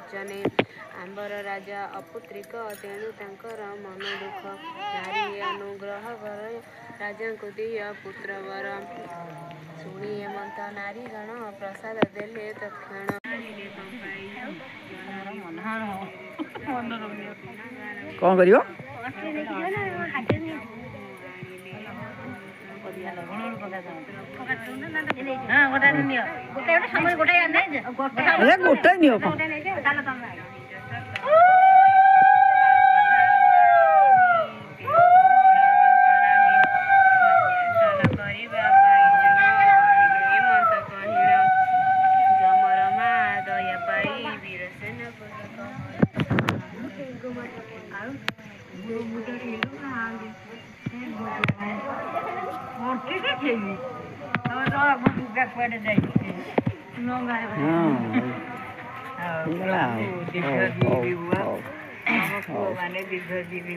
वचने आंबर राजा अपुत्रिक तेणु तांकर मन दुख नारी अनुग्रह कर राजा को दिय पुत्रवर शुणी हेमंत नारी गण प्रसाद देले तक्षण कौन करियो गोटे नियो दीर्घजीवी